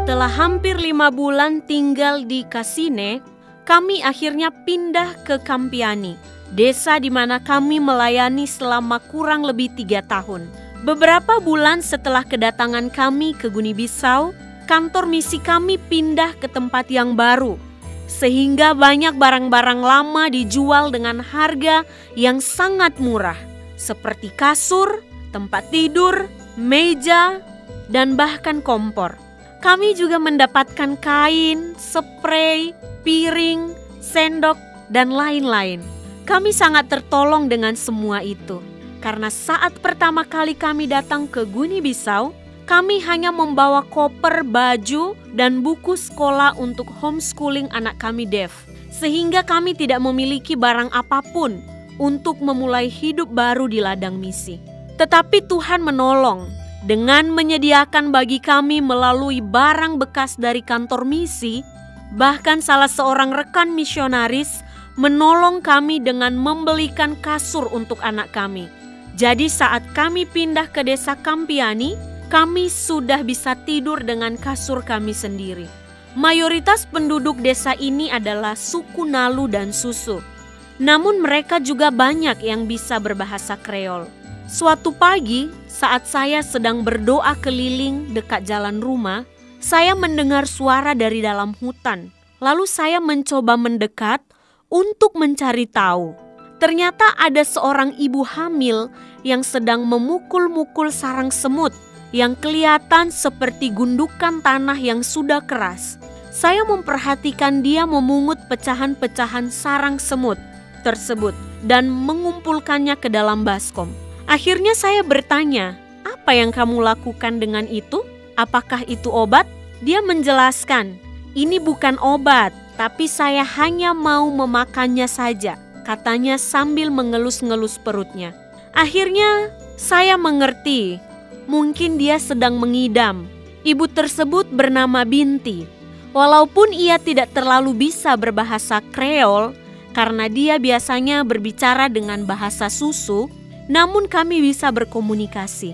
Setelah hampir 5 bulan tinggal di Kasine, kami akhirnya pindah ke Kampiani, desa di mana kami melayani selama kurang lebih 3 tahun. Beberapa bulan setelah kedatangan kami ke Guinea-Bissau, kantor misi kami pindah ke tempat yang baru, sehingga banyak barang-barang lama dijual dengan harga yang sangat murah, seperti kasur, tempat tidur, meja, dan bahkan kompor. Kami juga mendapatkan kain, spray, piring, sendok, dan lain-lain. Kami sangat tertolong dengan semua itu, karena saat pertama kali kami datang ke Guinea-Bissau, kami hanya membawa koper, baju, dan buku sekolah untuk homeschooling anak kami Dev, sehingga kami tidak memiliki barang apapun untuk memulai hidup baru di ladang misi. Tetapi Tuhan menolong dengan menyediakan bagi kami melalui barang bekas dari kantor misi. Bahkan salah seorang rekan misionaris menolong kami dengan membelikan kasur untuk anak kami. Jadi saat kami pindah ke desa Kampiani, kami sudah bisa tidur dengan kasur kami sendiri. Mayoritas penduduk desa ini adalah suku Nalu dan Susu. Namun mereka juga banyak yang bisa berbahasa Kreol. Suatu pagi, saat saya sedang berdoa keliling dekat jalan rumah, saya mendengar suara dari dalam hutan. Lalu saya mencoba mendekat untuk mencari tahu. Ternyata ada seorang ibu hamil yang sedang memukul-mukul sarang semut yang kelihatan seperti gundukan tanah yang sudah keras. Saya memperhatikan dia memungut pecahan-pecahan sarang semut tersebut dan mengumpulkannya ke dalam baskom. Akhirnya saya bertanya, "Apa yang kamu lakukan dengan itu? Apakah itu obat?" Dia menjelaskan, "Ini bukan obat, tapi saya hanya mau memakannya saja," katanya sambil mengelus-ngelus perutnya. Akhirnya saya mengerti, mungkin dia sedang mengidam. Ibu tersebut bernama Binti. Walaupun ia tidak terlalu bisa berbahasa Kreol, karena dia biasanya berbicara dengan bahasa Susu, namun kami bisa berkomunikasi.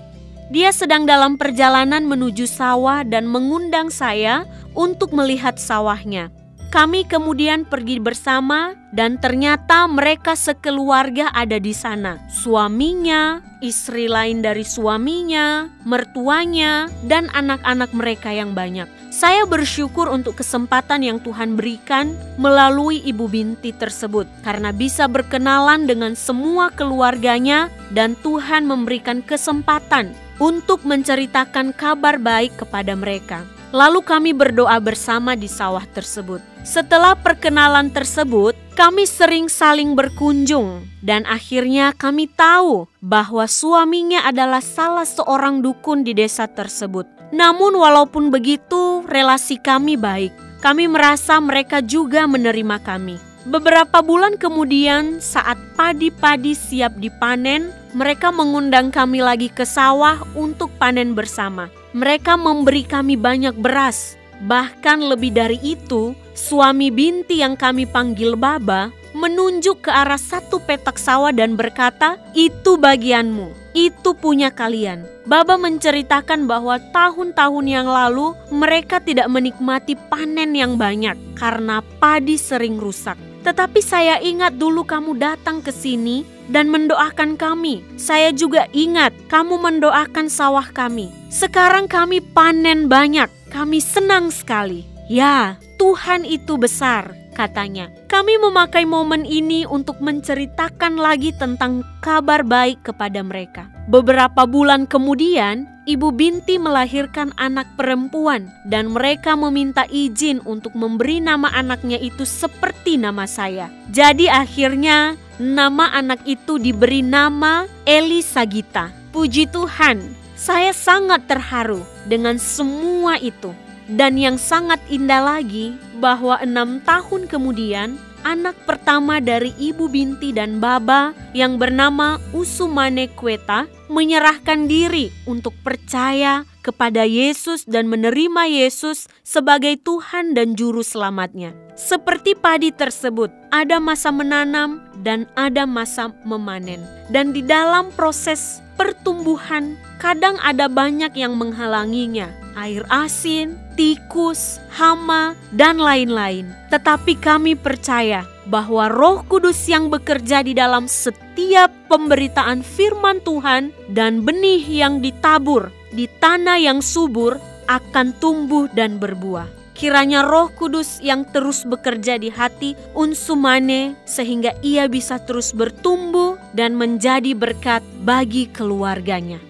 Dia sedang dalam perjalanan menuju sawah dan mengundang saya untuk melihat sawahnya. Kami kemudian pergi bersama dan ternyata mereka sekeluarga ada di sana. Suaminya, istri lain dari suaminya, mertuanya, dan anak-anak mereka yang banyak. Saya bersyukur untuk kesempatan yang Tuhan berikan melalui Ibu Binti tersebut, karena bisa berkenalan dengan semua keluarganya dan Tuhan memberikan kesempatan untuk menceritakan kabar baik kepada mereka. Lalu kami berdoa bersama di sawah tersebut. Setelah perkenalan tersebut, kami sering saling berkunjung dan akhirnya kami tahu bahwa suaminya adalah salah seorang dukun di desa tersebut. Namun walaupun begitu, relasi kami baik. Kami merasa mereka juga menerima kami. Beberapa bulan kemudian, saat padi-padi siap dipanen, mereka mengundang kami lagi ke sawah untuk panen bersama. Mereka memberi kami banyak beras. Bahkan lebih dari itu, suami Binti yang kami panggil Baba menunjuk ke arah satu petak sawah dan berkata, "Itu bagianmu, itu punya kalian." Baba menceritakan bahwa tahun-tahun yang lalu mereka tidak menikmati panen yang banyak karena padi sering rusak. Tetapi saya ingat dulu kamu datang ke sini dan mendoakan kami. Saya juga ingat kamu mendoakan sawah kami. Sekarang kami panen banyak. Kami senang sekali. Ya, Tuhan itu besar, katanya. Kami memakai momen ini untuk menceritakan lagi tentang kabar baik kepada mereka. Beberapa bulan kemudian, Ibu Binti melahirkan anak perempuan dan mereka meminta izin untuk memberi nama anaknya itu seperti nama saya. Jadi akhirnya nama anak itu diberi nama Eli Sagita. Puji Tuhan, saya sangat terharu dengan semua itu. Dan yang sangat indah lagi bahwa 6 tahun kemudian anak pertama dari Ibu Binti dan Baba yang bernama Usumane Kweta menyerahkan diri untuk percaya kepada Yesus dan menerima Yesus sebagai Tuhan dan Juru Selamatnya. Seperti padi tersebut, ada masa menanam dan ada masa memanen. Dan di dalam proses pertumbuhan, kadang ada banyak yang menghalanginya. air asin, tikus, hama, dan lain-lain. Tetapi kami percaya bahwa Roh Kudus yang bekerja di dalam setiap pemberitaan firman Tuhan dan benih yang ditabur di tanah yang subur akan tumbuh dan berbuah. Kiranya Roh Kudus yang terus bekerja di hati Unsumane sehingga ia bisa terus bertumbuh dan menjadi berkat bagi keluarganya.